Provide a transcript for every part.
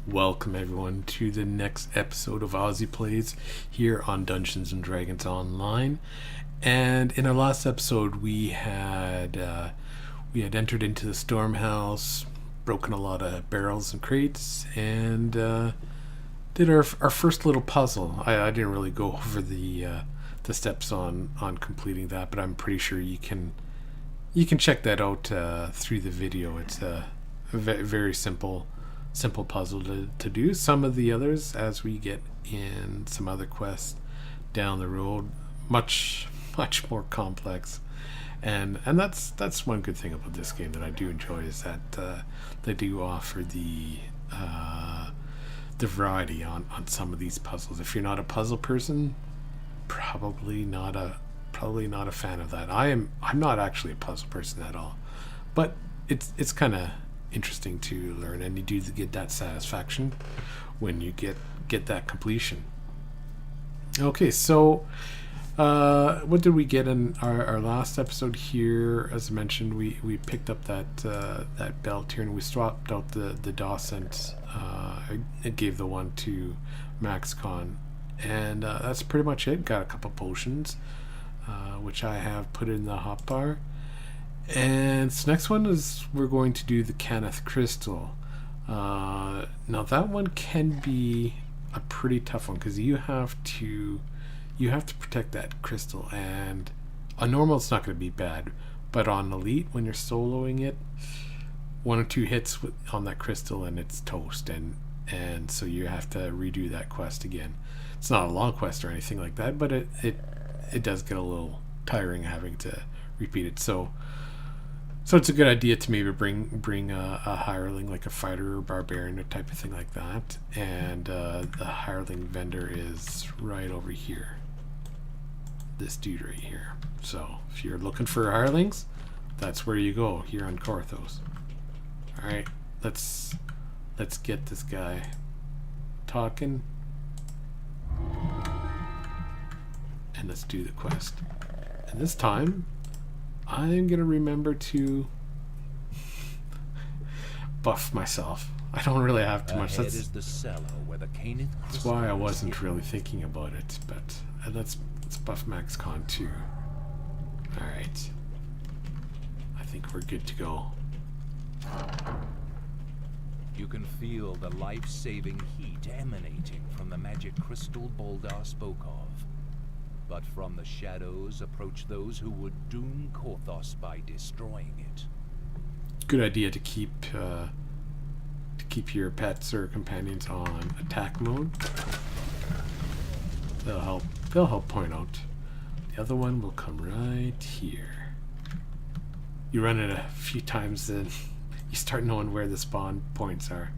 Welcome everyone to the next episode of Ozzy Plays here on Dungeons and Dragons Online. And in our last episode, we had entered into the storm house, broken a lot of barrels and crates, and did our first little puzzle. I didn't really go over the steps on completing that, but I'm pretty sure you can check that out through the video. It's a very simple puzzle to do. Some of the others, as we get in some other quests down the road, much more complex, and that's one good thing about this game that I do enjoy, is that they do offer the variety on some of these puzzles. If you're not a puzzle person, probably not a fan of that. I'm not actually a puzzle person at all, but it's kind of interesting to learn, and you do get that satisfaction when you get that completion. Okay, so what did we get in our last episode here? As I mentioned, we picked up that belt here, and we swapped out the docent. It gave the one to MaxCon, and that's pretty much it. Got a couple potions, which I have put in the hotbar. And this next one is, we're going to do the Cannith Crystal. Now that one can be a pretty tough one, because you have to protect that crystal, and on normal it's not going to be bad, but on elite, when you're soloing it, one or two hits on that crystal and it's toast, and so you have to redo that quest again. It's not a long quest or anything like that, but it does get a little tiring having to repeat it. So it's a good idea to maybe bring a hireling, like a fighter or barbarian or type of thing like that. And the hireling vendor is right over here. This dude right here. So if you're looking for hirelings, that's where you go, here on Korthos. Alright, let's get this guy talking. And let's do the quest. And this time, I'm going to remember to buff myself. I don't really have too much. That's why I wasn't really thinking about it. But let's buff MaxCon too. Alright. I think we're good to go. You can feel the life-saving heat emanating from the magic crystal Boldar spoke of. But from the shadows approach those who would doom Korthos by destroying it. Good idea to keep your pets or companions on attack mode. They'll help point out. The other one will come right here. You run it a few times, then you start knowing where the spawn points are.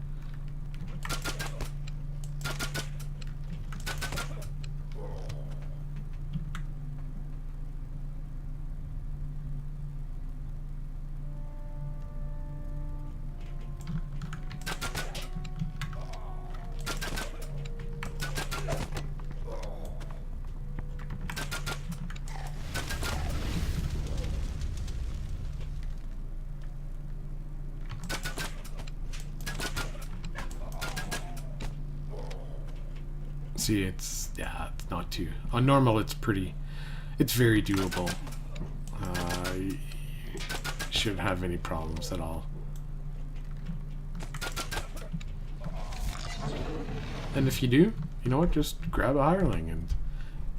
See, it's not too on normal. It's very doable. You shouldn't have any problems at all. And if you do, you know what? Just grab a hireling,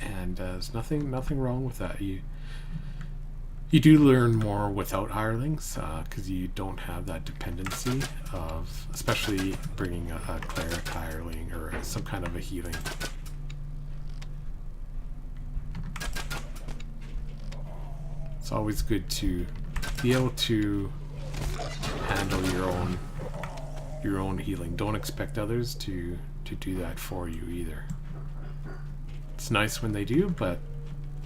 and there's nothing wrong with that. You do learn more without hirelings, because you don't have that dependency of, especially bringing a cleric hireling or some kind of a healing. It's always good to be able to handle your own healing. Don't expect others to do that for you either. It's nice when they do, but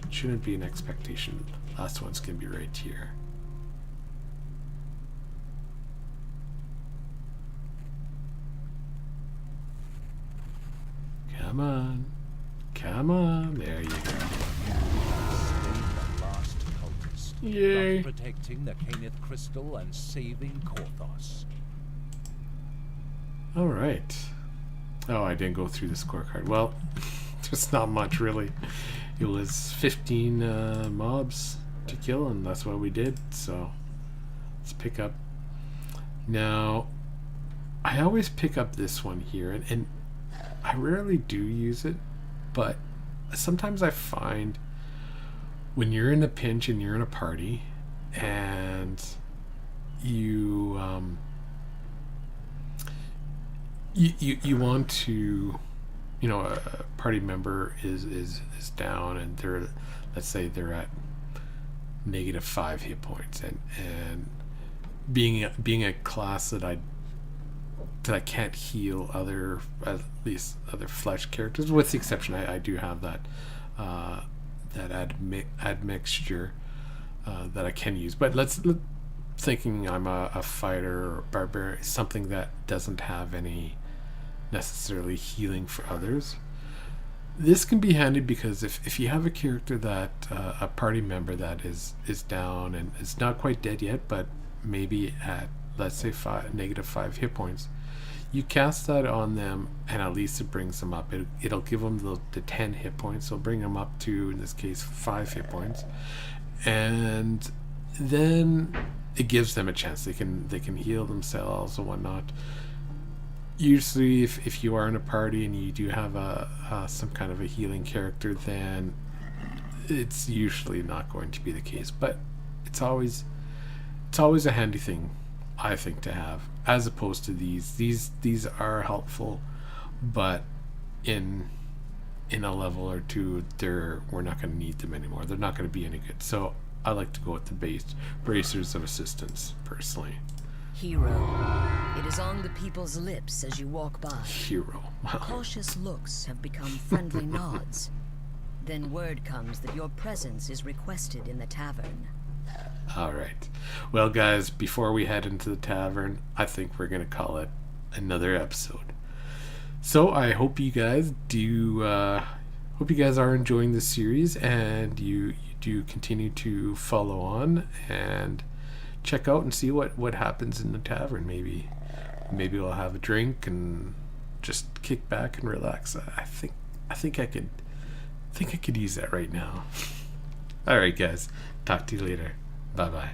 it shouldn't be an expectation. Last one's gonna be right here. Come on. Come on. There you go. Yay. Protecting the Cannith Crystal and saving Korthos. Alright. Oh, I didn't go through the scorecard. Well, there's not much really. It was 15 mobs to kill, and that's what we did. So let's pick up. Now, I always pick up this one here, and I rarely do use it, but sometimes I find when you're in a pinch and you're in a party and you you want to, you know, a party member is down and they're, let's say they're at -5 hit points, and being a class that I can't heal other, at least other flesh characters, with the exception I do have that admixture that I can use. But thinking I'm a fighter or barbarian, something that doesn't have any necessarily healing for others. This can be handy because if you have a character that a party member that is down and is not quite dead yet, but maybe at, let's say, -5 hit points, you cast that on them and at least it brings them up. It'll give them the 10 hit points. So bring them up to, in this case, 5 hit points, and then it gives them a chance. They can heal themselves and whatnot. Usually if you are in a party and you do have some kind of a healing character, then it's usually not going to be the case, but it's always a handy thing, I think, to have, as opposed to these are helpful, but in a level or two we're not going to need them anymore. They're not going to be any good. So I like to go with the base bracers of assistance personally. Hero. It is on the people's lips as you walk by. Hero. Cautious looks have become friendly nods. Then word comes that your presence is requested in the tavern. All right. Well, guys, before we head into the tavern, I think we're going to call it another episode. So I hope you guys are enjoying this series, and you do continue to follow on and check out and see what happens in the tavern. Maybe we'll have a drink and just kick back and relax. I think I could use that right now. All right, guys. Talk to you later. Bye-bye.